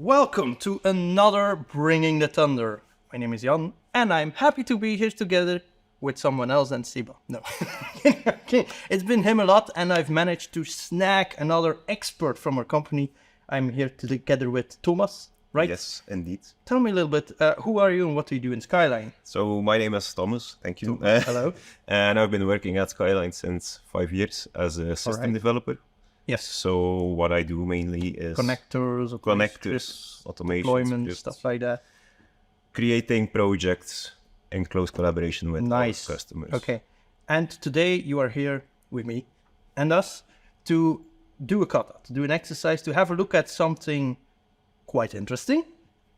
Welcome to another Bringing the Thunder. My name is Jan, and I'm happy to be here together with someone else than Siba. No, it's been him a lot, and I've managed to snag another expert from our company. I'm here together with Thomas, right? Yes, indeed. Tell me a little bit, who are you and what do you do in Skyline? So my name is Thomas, thank you. Hello. And I've been working at Skyline since 5 years as a system developer. Yes. So what I do mainly is Connectors, automation, deployment, scripts, stuff like that. creating projects in close collaboration with our customers. Okay. And today you are here with me and us to do a kata, to do an exercise, to have a look at something quite interesting.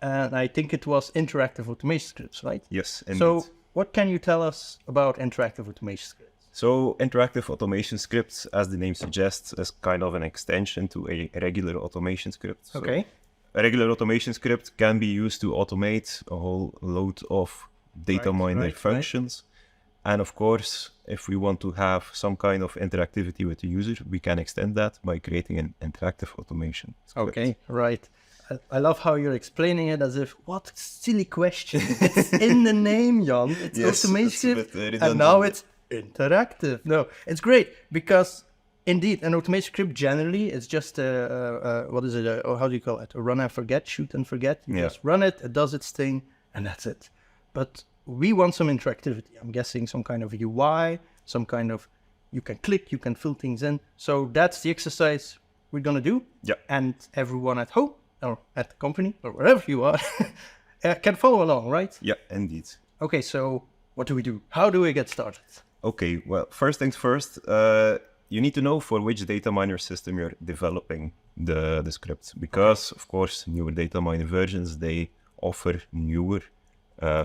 And I think it was interactive automation scripts, right? Yes, indeed. So what can you tell us about interactive automation scripts? So interactive automation scripts, as the name suggests, is kind of an extension to a regular automation script. So Okay. a regular automation script can be used to automate a whole load of data miner functions. And of course, if we want to have some kind of interactivity with the user, we can extend that by creating an interactive automation script. Okay, right. I love how you're explaining it as if, what silly question. It's in the name, Jan. It's Yes, automation, it's a bit and now it's interactive. No, it's great because indeed an automation script generally is just what is it? How do you call it? A run and forget, shoot and forget. You just run it, it does its thing, and that's it. But we want some interactivity. I'm guessing some kind of UI, some kind of, you can click, you can fill things in. So that's the exercise we're gonna do. Yeah. And everyone at home or at the company or wherever you are can follow along, right? Yeah, indeed. Okay, so what do we do? How do we get started? Okay, well, first things first, you need to know for which data miner system you're developing the script. Because, of course, newer data miner versions, they offer newer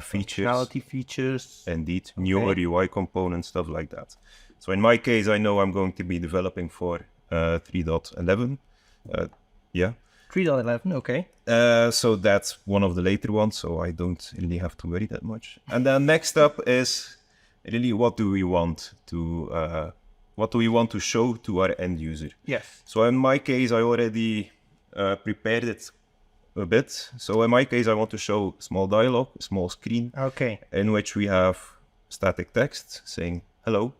features. Functionality features. Indeed, newer UI components, stuff like that. So in my case, I know I'm going to be developing for 3.11. Yeah. 3.11, okay. So that's one of the later ones, so I don't really have to worry that much. And then next up is really what do we want to show to our end user? Yes. So in my case, I already prepared it a bit. So in my case, I want to show a small dialog, a small screen, in which we have static text saying, hello,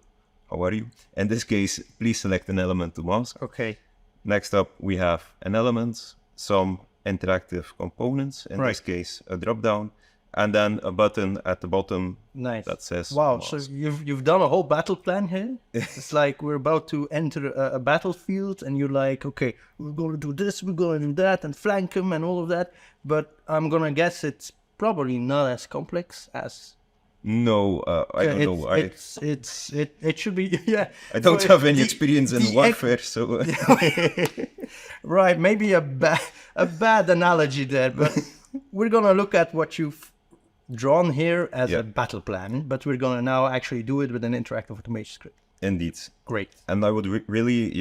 how are you? In this case, please select an element to mask. Okay. Next up, we have an element, some interactive components, in this case, a drop-down, and then a button at the bottom that says wow, mask. so you've done a whole battle plan here? It's like we're about to enter a battlefield and you're like, okay, we're going to do this, we're going to do that, and flank them and all of that. But I'm going to guess it's probably not as complex as... No, I don't know. It should be, yeah. I don't have any experience in warfare, so... Right, maybe a bad analogy there, but we're going to look at what you've drawn here as a battle plan, but we're going to now actually do it with an interactive automation script. Indeed. Great. And I would really,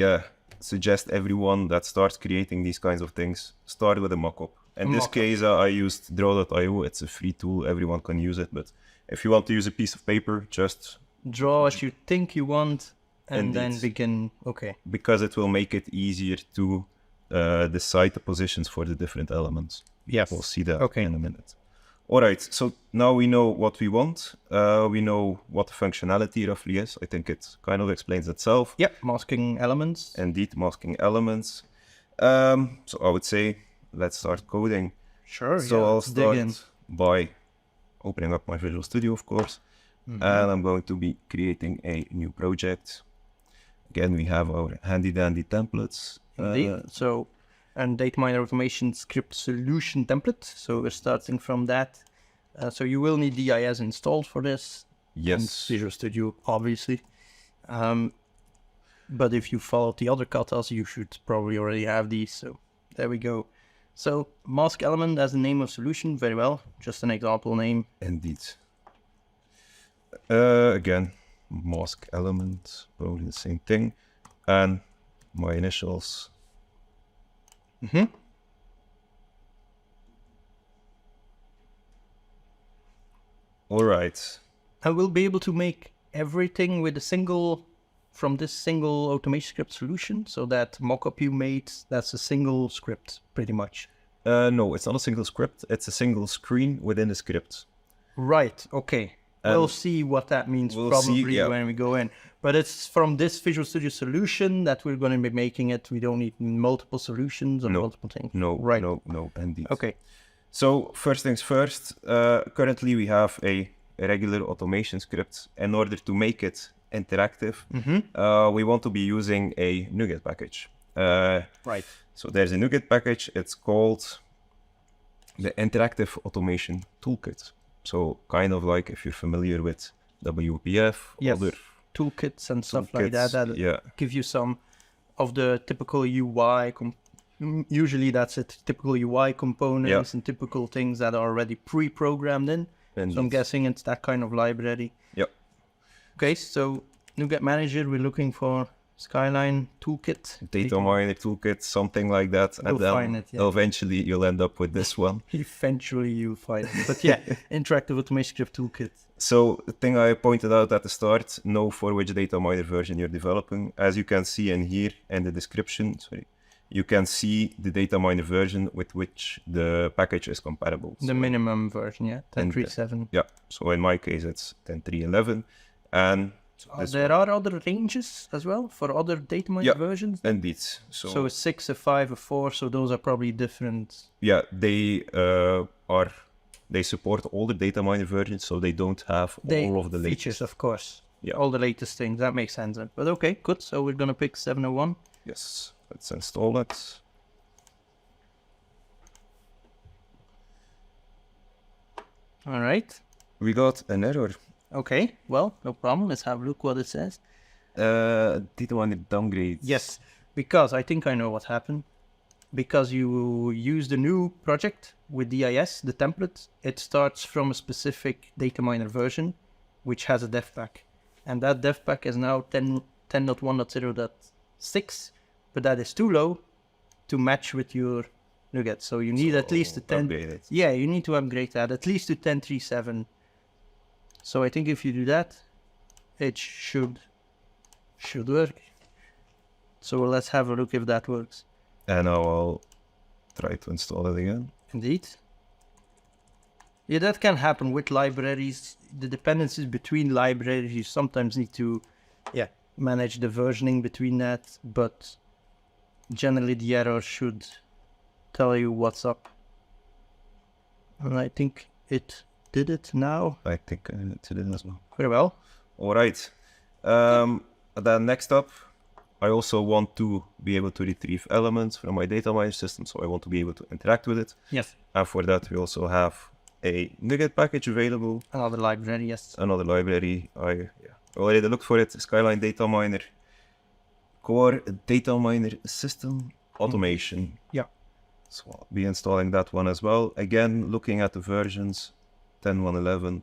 suggest everyone that starts creating these kinds of things, start with a mockup. In this case, I used draw.io. It's a free tool. Everyone can use it. But if you want to use a piece of paper, just draw what you think you want and then begin. Okay. Because it will make it easier to decide the positions for the different elements. Yes. We'll see that in a minute. All right. So now we know what we want. We know what the functionality roughly is. I think it kind of explains itself. Yep. Masking elements. Indeed, masking elements. So I would say, let's start coding. Sure. So I'll start by opening up my Visual Studio, of course. And I'm going to be creating a new project. Again, we have our handy dandy templates. Indeed. And data miner automation script solution template. So we're starting from that. So you will need the IAS installed for this. Yes. And Visual Studio, obviously. But if you followed the other katas, you should probably already have these. So there we go. So mask element as the name of solution, very well. Just an example name. Indeed. Again, mask element, probably the same thing. And my initials. All right. I will be able to make everything with a single from this single automation script solution. So that mockup you made, that's a single script pretty much. No, it's not a single script. It's a single screen within the script. Right. Okay. We'll see what that means probably when we go in. But it's from this Visual Studio solution that we're going to be making it. We don't need multiple solutions or multiple things. No, right. No, indeed. Okay. So first things first, currently we have a regular automation script. In order to make it interactive, we want to be using a NuGet package. Right. So there's a NuGet package. It's called the Interactive Automation Toolkit. So kind of like if you're familiar with WPF, other toolkits and stuff like that, give you some of the typical UI. Usually that's it, typical UI components and typical things that are already pre-programmed in. Indeed. So I'm guessing it's that kind of library. Yep. Okay, so NuGet Manager, we're looking for Skyline Toolkit. Data Miner Toolkit, something like that. You'll find it, eventually you'll end up with this one. Eventually you'll find it. But yeah, Interactive Automation Script Toolkit. So the thing I pointed out at the start, know for which data miner version you're developing. As you can see in here in the description, you can see the data miner version with which the package is compatible. The minimum version, 10.3.7. Yeah, so in my case it's 10.3.11. And there are other ranges as well for other data miner versions? Indeed. So a 6, a 5, a 4, so those are probably different. Yeah, they support all the data miner versions, so they don't have all of the latest features, of course. Yeah. All the latest things, that makes sense. But okay, good. So we're going to pick 701. Yes, let's install it. All right. We got an error. Okay, well, no problem. Let's have a look what it says. Data miner downgrade. Yes, because I think I know what happened. Because you use the new project with IAS, the template, it starts from a specific data miner version, which has a dev pack. And that dev pack is now 10.1.0.6, but that is too low to match with your NuGet. So you need at least a 10. Yeah, you need to upgrade that at least to 10.3.7. So I think if you do that, it should work. So let's have a look if that works. And now I'll try to install it again. Indeed. Yeah, that can happen with libraries. The dependencies between libraries, you sometimes need to manage the versioning between that, but generally the error should tell you what's up. And I think it did it now. I think it did it as well. Very well. All right. Then next up, I also want to be able to retrieve elements from my data miner system, so I want to be able to interact with it. Yes. And for that, we also have a NuGet package available. Another library, yes. Another library. I already looked for it. Skyline Data Miner. Core Data Miner System Automation. Yeah. So I'll be installing that one as well. Again, looking at the versions, 10.1.11,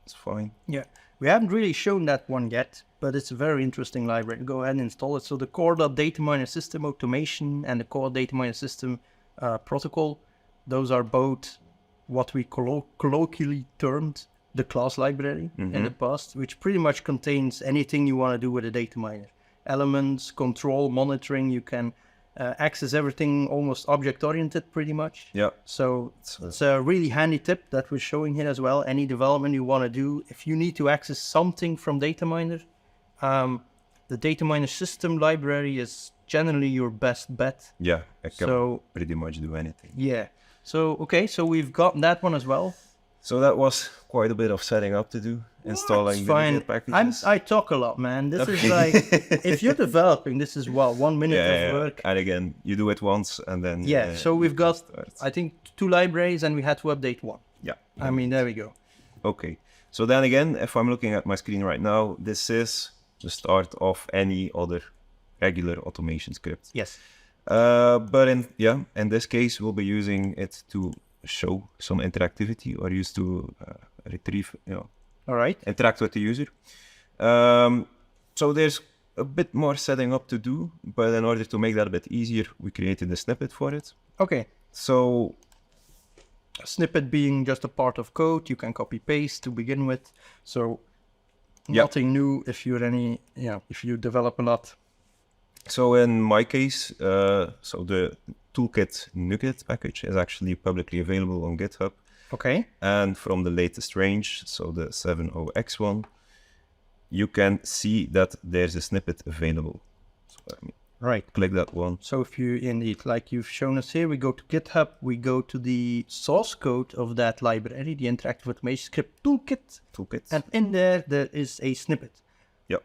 it's fine. Yeah. We haven't really shown that one yet, but it's a very interesting library. Go ahead and install it. So the core.data miner system automation and the core data miner system protocol, those are both what we colloquially termed the class library in the past, which pretty much contains anything you want to do with a data miner. Elements, control, monitoring, you can access everything almost object-oriented pretty much. Yeah. So it's a really handy tip that we're showing here as well. Any development you want to do, if you need to access something from data miner, the data miner system library is generally your best bet. Yeah, it can pretty much do anything. Yeah. So, okay, so we've got that one as well. So that was quite a bit of setting up to do, installing the NuGet packages. I talk a lot, man. This is like, if you're developing, this is 1 minute of work. And again, you do it once and then... Yeah, so we've got, I think, 2 libraries and we had to update 1. Yeah. I mean, there we go. Okay. So then again, if I'm looking at my screen right now, this is the start of any other regular automation script. Yes. But in this case, we'll be using it to show some interactivity or use to retrieve, all right, interact with the user. So there's a bit more setting up to do, but in order to make that a bit easier, we created a snippet for it. Okay. So a snippet being just a part of code, you can copy paste to begin with. So nothing new if you're if you develop a lot. So in my case, so the Toolkit NuGet package is actually publicly available on GitHub. Okay. And from the latest range, so the 70x one, you can see that there's a snippet available. So let me click that one. So if you indeed, like you've shown us here, we go to GitHub, we go to the source code of that library, the Interactive Automation Script Toolkit. And in there is a snippet. Yep.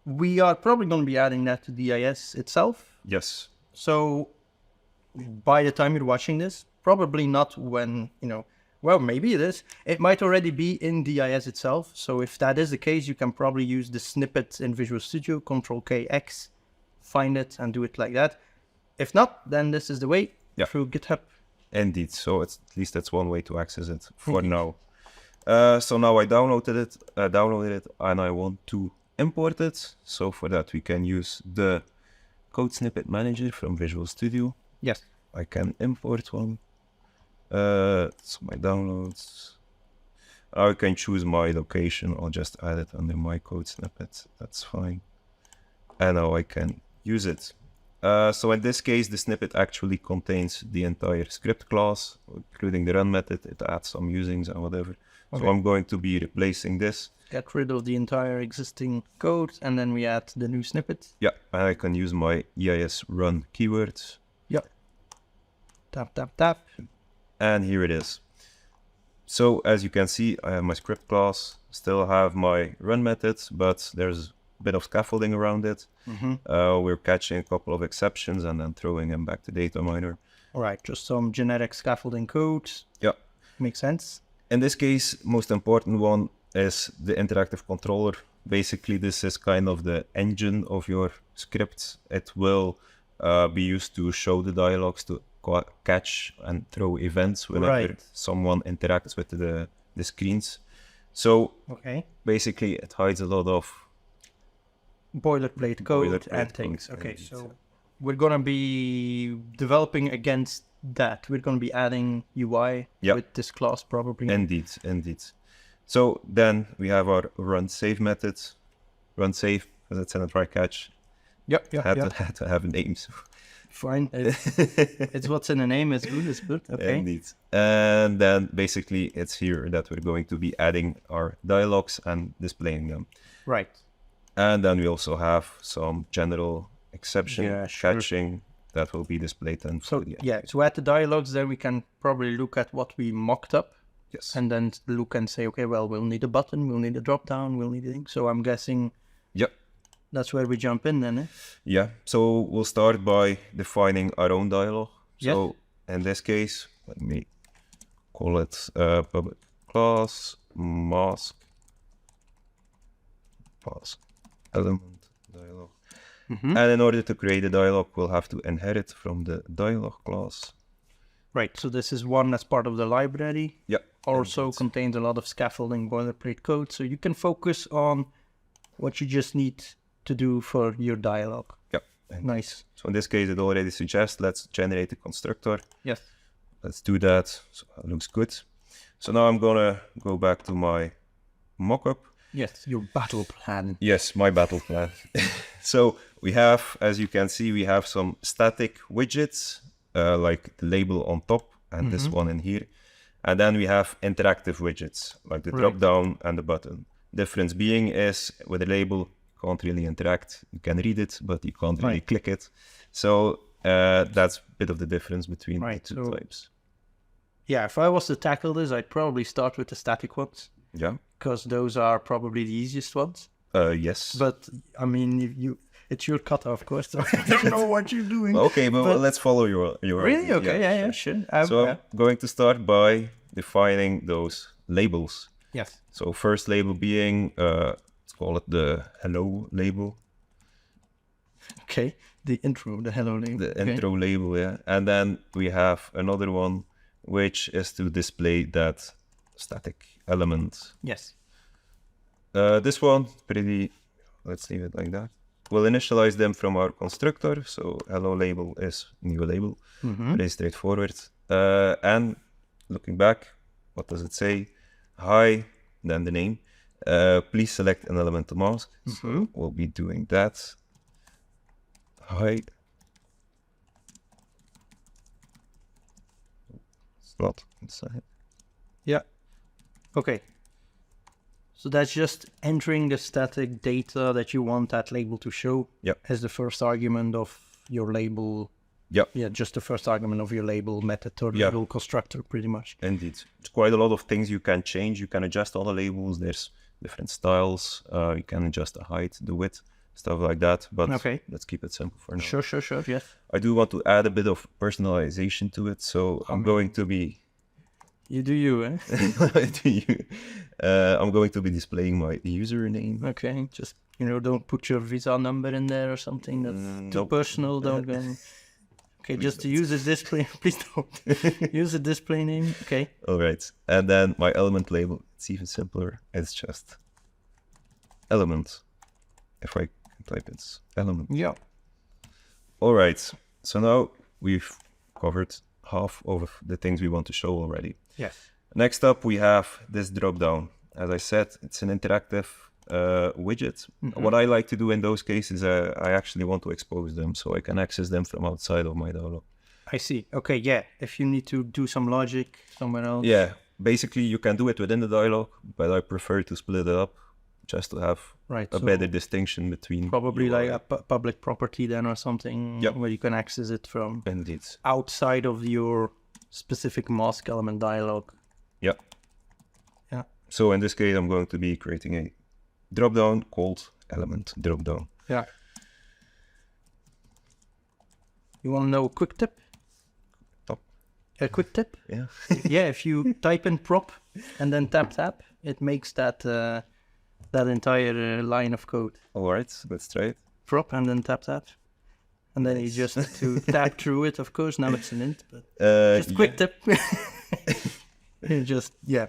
We are probably going to be adding that to the IAS itself. Yes. So by the time you're watching this, probably not when, well, maybe it is. It might already be in the IAS itself. So if that is the case, you can probably use the snippet in Visual Studio, Ctrl-K-X, find it and do it like that. If not, then this is the way through GitHub. Indeed. So at least that's one way to access it for now. So now I downloaded it and I want to import it. So for that, we can use the Code Snippet Manager from Visual Studio. Yes. I can import one. So my downloads. I can choose my location. I'll just add it under my code snippet. That's fine. And now I can use it. So in this case, the snippet actually contains the entire script class, including the run method. It adds some usings and whatever. Okay. So I'm going to be replacing this. Get rid of the entire existing code, and then we add the new snippet. Yeah, and I can use my EIS run keywords. Yep. Tap, tap, tap. And here it is. So as you can see, I have my script class, still have my run methods, but there's a bit of scaffolding around it. We're catching a couple of exceptions and then throwing them back to data miner. All right, just some generic scaffolding code. Yeah. Makes sense. In this case, most important one is the interactive controller. Basically, this is kind of the engine of your script. It will be used to show the dialogues, to catch and throw events whenever someone interacts with the screens. So basically, it hides a lot of boilerplate code and things. Okay, so we're going to be developing against that. We're going to be adding UI with this class probably. Indeed. So then we have our run save method. Run save, as it's in a try catch. Had to have a name. So. Fine. It's what's in the name. It's good. Okay. Indeed. And then basically it's here that we're going to be adding our dialogues and displaying them. Right. And then we also have some general exception catching that will be displayed. And so to add the dialogues, then we can probably look at what we mocked up. Yes. And then look and say, okay, well, we'll need a button, we'll need a drop down, we'll need a thing. So I'm guessing. Yep. That's where we jump in then, eh? Yeah, so we'll start by defining our own dialog. So in this case, let me call it public class mask element dialog. And in order to create a dialog, we'll have to inherit from the dialog class. Right, so this is one that's part of the library. Yeah. Also contains a lot of scaffolding boilerplate code, so you can focus on what you just need to do for your dialog. Yep. Nice. So in this case, it already suggests let's generate a constructor. Yes. Let's do that. So that looks good. So now I'm gonna go back to my mockup. Yes, your battle plan. Yes, my battle plan. So we have, as you can see, we have some static widgets, like the label on top and this one in here. And then we have interactive widgets, like the drop down and the button. Difference being is with the label, can't really interact. You can read it, but you can't really click it. So that's a bit of the difference between the two types. Yeah, if I was to tackle this, I'd probably start with the static ones. Yeah. Because those are probably the easiest ones. Yes. But, I mean, it's your Kata, of course. So I don't know what you're doing. Okay, but let's follow your Really? Okay, yeah, sure. So I'm going to start by defining those labels. Yes. So first label being, let's call it the hello label. Okay, the intro, the hello label. The intro label, yeah. And then we have another one, which is to display that static element. Yes. This one, let's leave it like that. We'll initialize them from our constructor. So hello label is new label, pretty straightforward. And looking back, what does it say? Hi, then the name. Please select an elemental mask. So we'll be doing that. Hi. It's not inside. Yeah. Okay. So that's just entering the static data that you want that label to show as the first argument of your label. Yeah, just the first argument of your label method or label constructor, pretty much. Indeed. It's quite a lot of things you can change. You can adjust all the labels. There's different styles. You can adjust the height, the width, stuff like that. But let's keep it simple for now. Sure, yes. I do want to add a bit of personalization to it. So I'm going to be... You do you, eh? I'm going to be displaying my username. Okay, just, don't put your Visa number in there or something. That's too personal. Don't go... Okay, please just to use a display, please don't use a display name. Okay. All right. And then my element label, it's even simpler. It's just element. If I can type it, element. Yeah. All right. So now we've covered half of the things we want to show already. Yes. Next up, we have this drop down. As I said, it's an interactive widget. What I like to do in those cases, I actually want to expose them so I can access them from outside of my dialog. I see. Okay, yeah. If you need to do some logic somewhere else. Yeah, basically you can do it within the dialog, but I prefer to split it up just to have a better distinction between... Probably like a public property then or something where you can access it from outside of your specific mask element dialog. Yeah. Yeah. So in this case, I'm going to be creating a dropdown called element dropdown. Yeah. You want to know a quick tip? A quick tip? Yeah. Yeah, if you type in prop and then tap, it makes that entire line of code. All right, let's try it. Prop and then tap. And then you just to tap through it, of course. Now it's an int, but just quick tip. Just, Yeah,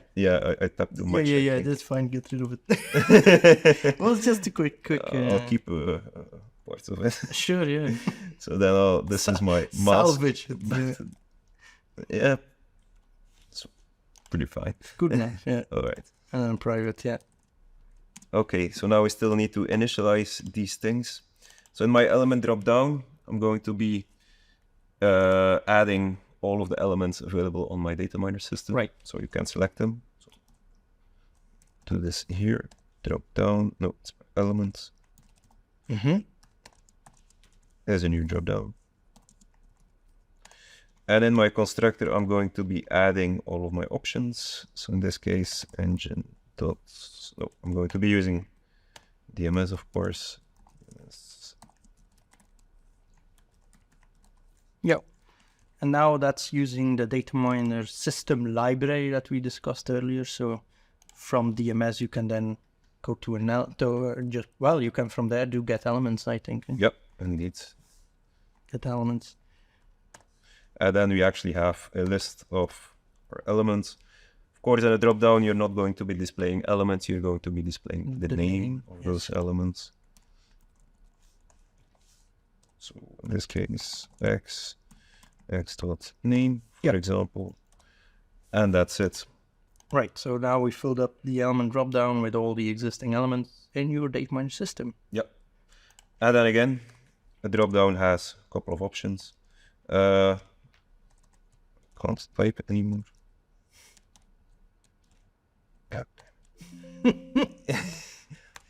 I tapped too much. Yeah, that's fine. Get rid of it. Well, it's just a quick. I'll keep parts of it. Sure, yeah. So then this is my mask. Salvage. Yeah. It's pretty fine. Good enough, yeah. All right. And then private, yeah. Okay, so now we still need to initialize these things. So in my element dropdown, I'm going to be adding all of the elements available on my data miner system. Right. So you can select them. So do this here. Drop down. No, it's elements. There's a new drop down. And in my constructor, I'm going to be adding all of my options. So in this case, engine dot. No, I'm going to be using DMS, of course. Yeah. And now that's using the data miner system library that we discussed earlier. So from DMS, you can then go to you can from there do get elements, I think. Yep, indeed. Get elements. And then we actually have a list of our elements. Of course, in a dropdown, you're not going to be displaying elements. You're going to be displaying the name of those elements. So in this case, x dot name, for example, and that's it. Right. So now we filled up the element dropdown with all the existing elements in your data miner system. Yep. And then again, a dropdown has a couple of options. Can't type anymore.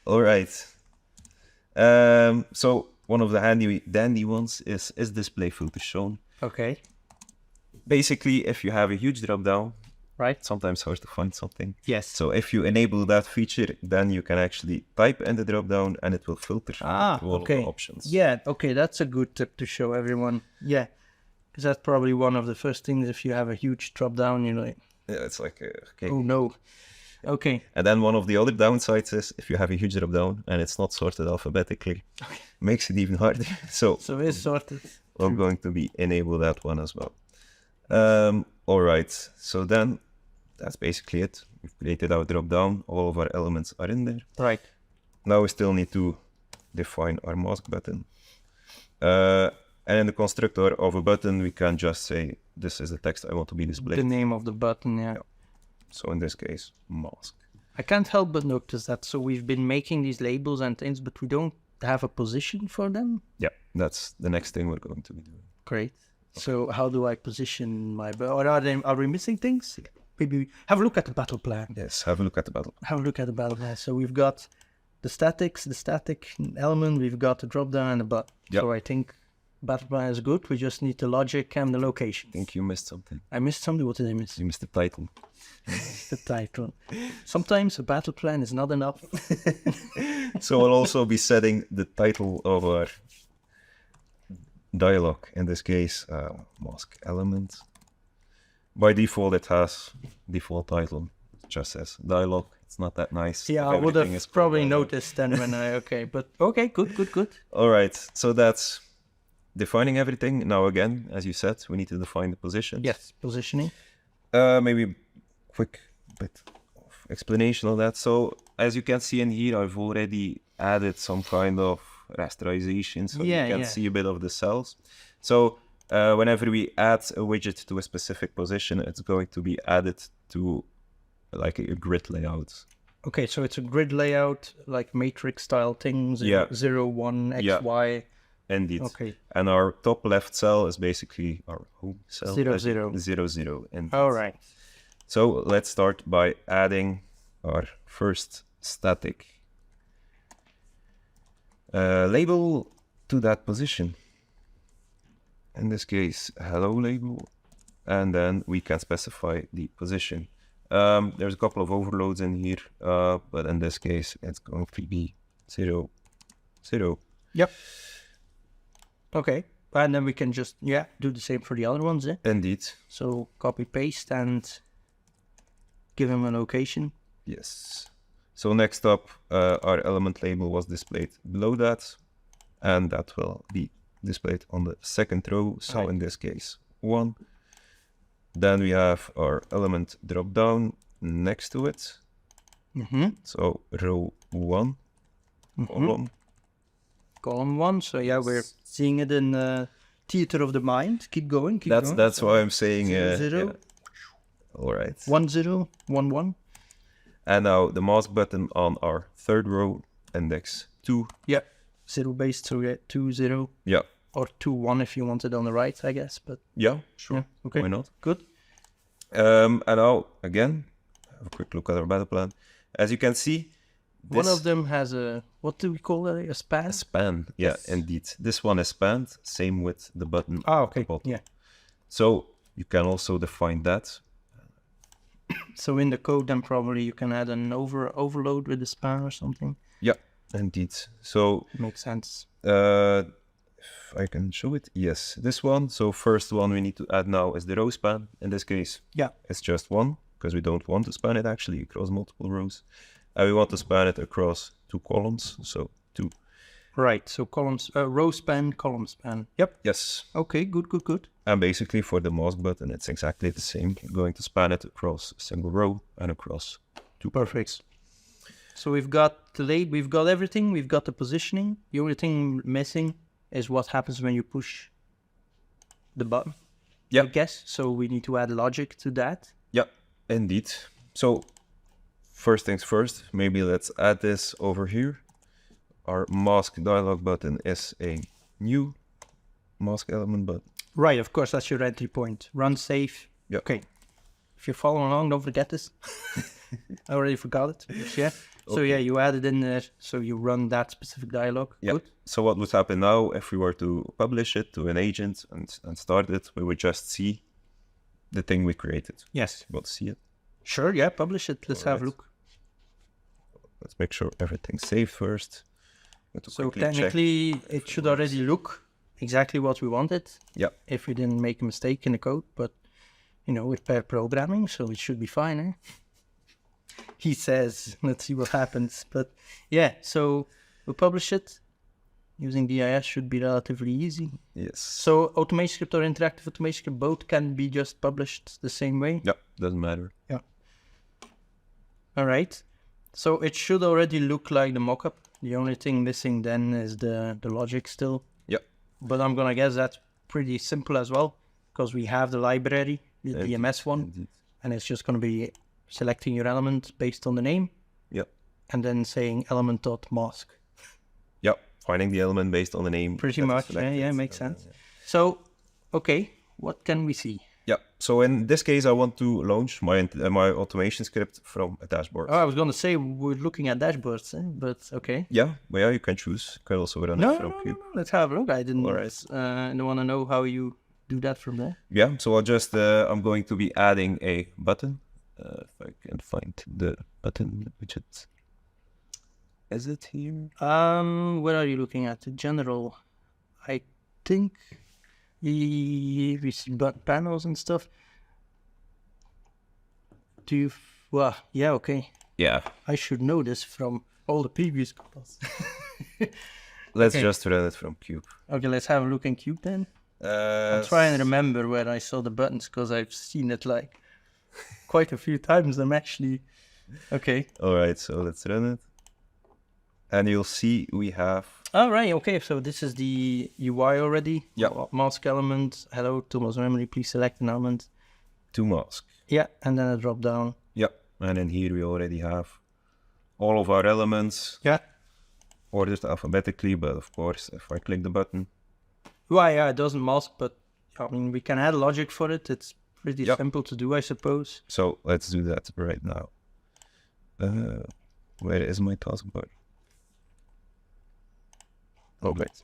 All right. So one of the dandy ones is display filter shown. Okay. Basically, if you have a huge dropdown, right, sometimes hard to find something. Yes. So if you enable that feature, then you can actually type in the dropdown and it will filter all of the options. Yeah. Okay, that's a good tip to show everyone. Yeah, because that's probably one of the first things. If you have a huge dropdown, you're like, yeah, it's like okay. Oh no. Okay. And then one of the other downsides is if you have a huge dropdown and it's not sorted alphabetically, makes it even harder. So it's sorted. I'm going to be enable that one as well. All right. So then that's basically it. We've created our dropdown. All of our elements are in there. Right. Now we still need to define our mask button. And in the constructor of a button, we can just say, this is the text I want to be displayed. The name of the button, yeah. So in this case, mask. I can't help but notice that. So we've been making these labels and things, but we don't have a position for them. Yeah, that's the next thing we're going to be doing. Great. So how do I position my... Or are we missing things? Maybe have a look at the battle plan. Yes, have a look at the battle. Have a look at the battle plan. So we've got the static element, we've got the drop down and the button. Yep. So I think battle plan is good. We just need the logic and the location. I think you missed something. I missed something. What did I miss? You missed the title. The title. Sometimes a battle plan is not enough. So we'll also be setting the title of our dialog. In this case, mask element. By default, it has default title. It just says dialog. It's not that nice. Yeah, I would have probably noticed then when I... Okay, but okay, good. All right, so that's defining everything. Now again, as you said, we need to define the positions. Yes, positioning. Maybe a quick bit of explanation on that. So as you can see in here, I've already added some kind of rasterization, so you can see a bit of the cells. So whenever we add a widget to a specific position, it's going to be added to like a grid layout. Okay, so it's a grid layout, like matrix style things, 0, 1, X, Y. Indeed. Okay. And our top left cell is basically our home cell. 0, 0. 0, 0. All right. So let's start by adding our first static label to that position. In this case, hello label. And then we can specify the position. There's a couple of overloads in here, but in this case, it's going to be 0, 0. Yep. Okay, and then we can just, do the same for the other ones, eh? Indeed. So copy, paste, and give them a location. Yes. So next up, our element label was displayed below that, and that will be displayed on the second row. So in this case, 1. Then we have our element drop down next to it. So row 1, column. Column 1. So we're seeing it in theater of the mind. Keep going. That's why I'm saying 0, 0. All right. 1, 0, 1, 1. And now the mask button on our third row, index 2. Yeah. 0 base, so 2, 0. Yeah. Or 2, 1 if you want it on the right, I guess. But yeah, sure. Yeah, okay. Why not? Good. And now, again, have a quick look at our battle plan. As you can see, one of them has a, what do we call it? A span? A span, yes. Indeed. This one is spanned, same with the button. Okay, yeah. So you can also define that. So in the code, then probably you can add an overload with the span or something. Yeah, indeed. So makes sense. If I can show it, yes, this one. So first one we need to add now is the row span. In this case, it's just 1 because we don't want to span it actually across multiple rows, and we want to span it across 2 columns. So 2. Right. So columns, row span, column span. Yep. Yes. Okay. Good. And basically for the mask button, it's exactly the same. You're going to span it across a single row and across 2. Perfect. So we've got the label, we've got everything, we've got the positioning. The only thing missing is what happens when you push the button. I guess. So we need to add logic to that. Yeah, indeed. So first things first, maybe let's add this over here. Our mask dialog button is a new mask element button. Right, of course, that's your entry point. Run, save. Yeah. Okay. If you're following along, don't forget this. I already forgot it. Yeah. So you add it in there. So you run that specific dialog. Yeah. Good. So what would happen now if we were to publish it to an agent and start it? We would just see the thing we created. Yes. We'll see it. Sure. Yeah. Publish it. Let's have a look. Let's make sure everything's saved first. So technically, it should already look exactly what we wanted. Yeah. If we didn't make a mistake in the code, but with pair programming, so it should be fine, eh? He says, let's see what happens. But yeah, so we'll publish it. Using the IAS should be relatively easy. Yes. So automation script or interactive automation script, both can be just published the same way? Yeah, doesn't matter. Yeah. All right. So it should already look like the mockup. The only thing missing then is the logic still. Yeah. But I'm going to guess that's pretty simple as well, because we have the library, the DMS one, indeed. And it's just going to be selecting your element based on the name. Yeah. And then saying element.mask. Yeah, finding the element based on the name. Pretty much, yeah, makes sense. Yeah. So, okay, what can we see? Yeah, so in this case, I want to launch my automation script from a dashboard. Oh, I was going to say we're looking at dashboards, but okay. Yeah, but yeah, you can choose. You can also run it from Cube. No, let's have a look. I didn't All right. want to know how you do that from there. Yeah, so I'll just, I'm going to be adding a button. If I can find the button widget. Is it here? Where are you looking at? The general, I think we see panels and stuff. Do you? Well, yeah, okay. Yeah. I should know this from all the previous calls. Let's just run it from Cube. Okay, let's have a look in Cube then. I'll try and remember where I saw the buttons because I've seen it like quite a few times. I'm actually okay. All right, so let's run it, and you'll see we have. All right, okay. So this is the UI already. Yeah. Mask element. Hello, tools memory. Please select an element. To mask. Yeah, and then a drop down. Yeah, and in here we already have all of our elements. Yeah. Ordered alphabetically, but of course, if I click the button. Well, yeah, it doesn't mask, but I mean, we can add logic for it. It's pretty simple to do, I suppose. So let's do that right now. Where is my taskbar? Oh, great.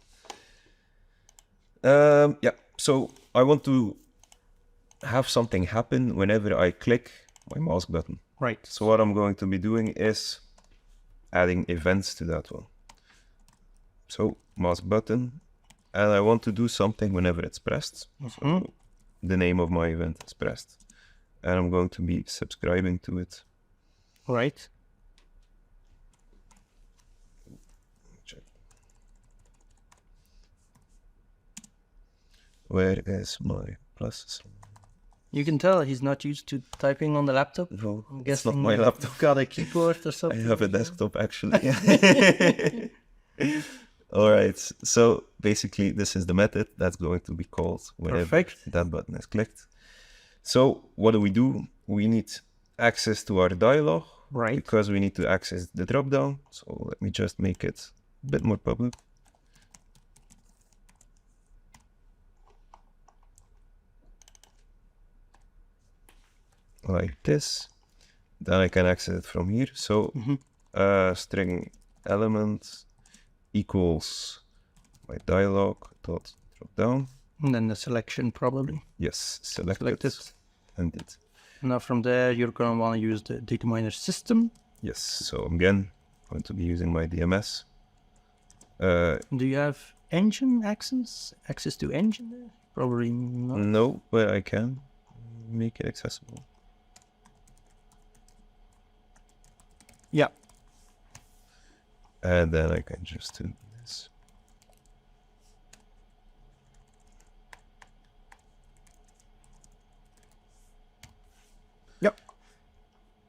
Yeah, so I want to have something happen whenever I click my mask button. Right. So what I'm going to be doing is adding events to that one. So mask button, and I want to do something whenever it's pressed. So the name of my event is pressed, and I'm going to be subscribing to it. Right. Check. Where is my plus? You can tell he's not used to typing on the laptop. No, I'm it's not guessing my laptop. Got a keyboard or I something. have a desktop actually. All right, so basically this is the method that's going to be called whenever that button is clicked. So what do? We need access to our dialog, right? Because we need to access the dropdown. So let me just make it a bit more public. Like this. Then I can access it from here. So string element equals my dialog dot drop down. And then the selection probably. Yes, selected. And it. Now from there you're going to want to use the data miner system. Yes, so again, I'm going to be using my DMS. Do you have engine access? Access to engine there? Probably not. No, but I can make it accessible. Yeah. And then I can just do this. Yep.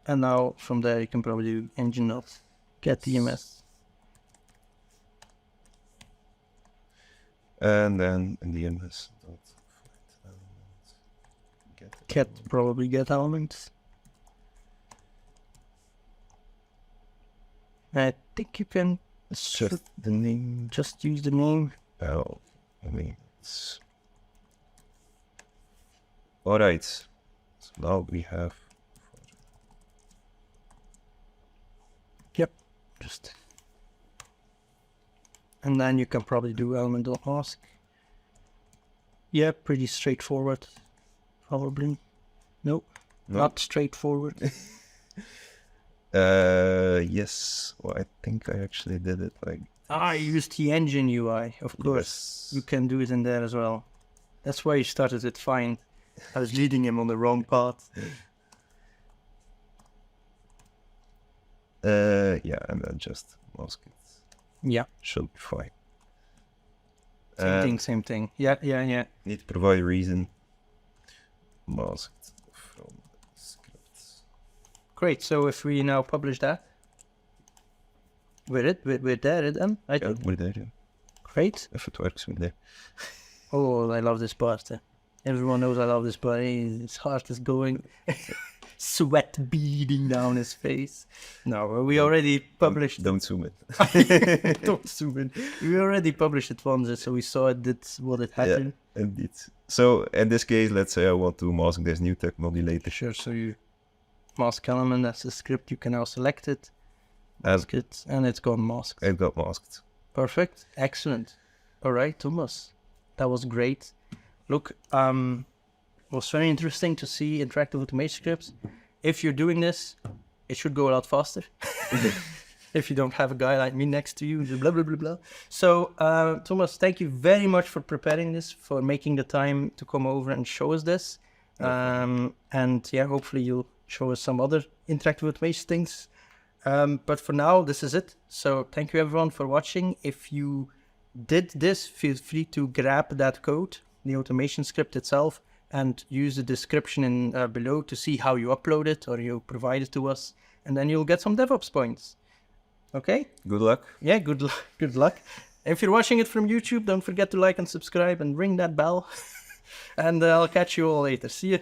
And now from there you can probably do engine dot get DMS. And then in DMS dot find element. Probably get elements. I think you can just the name. Just use the name. Oh, I mean, it's all right. So now we have. Yep. Just. And then you can probably do element.mask. Yeah, pretty straightforward. Probably. Nope. Not straightforward. Yes. Well, I think I actually did it like. I used the engine UI, of course. Yes. You can do it in there as well. That's why you started it fine. I was leading him on the wrong path. Yeah, and then just mask it. Yeah. Should be fine. Same thing. Yeah. Need to provide a reason. Masked from scripts. Great. So if we now publish that, we're there then. I think. We're there. Yeah. Great. If it works, we're there. Oh, I love this part. Everyone knows I love this part. His heart is going. sweat beading down his face. No, we already published. Don't zoom it. Don't zoom in. We already published it once, so we saw it did what it had to. Indeed. So in this case, let's say I want to mask this new technology later. Sure. So you mask element, that's the script. You can now select it, mask it, and it's gone masked. It got masked. Perfect. Excellent. All right, Thomas. That was great. Look, it was very interesting to see interactive automation scripts. If you're doing this, it should go a lot faster. If you don't have a guy like me next to you, blah, blah, blah, blah. So, Thomas, thank you very much for preparing this, for making the time to come over and show us this. And yeah, hopefully you'll show us some other interactive automation things. But for now, this is it. So thank you everyone for watching. If you did this, feel free to grab that code, the automation script itself, and use the description in below to see how you upload it or you provide it to us. And then you'll get some DevOps points. Okay? Good luck. Yeah, good luck. Good luck. If you're watching it from YouTube, don't forget to like and subscribe and ring that bell. And I'll catch you all later. See you.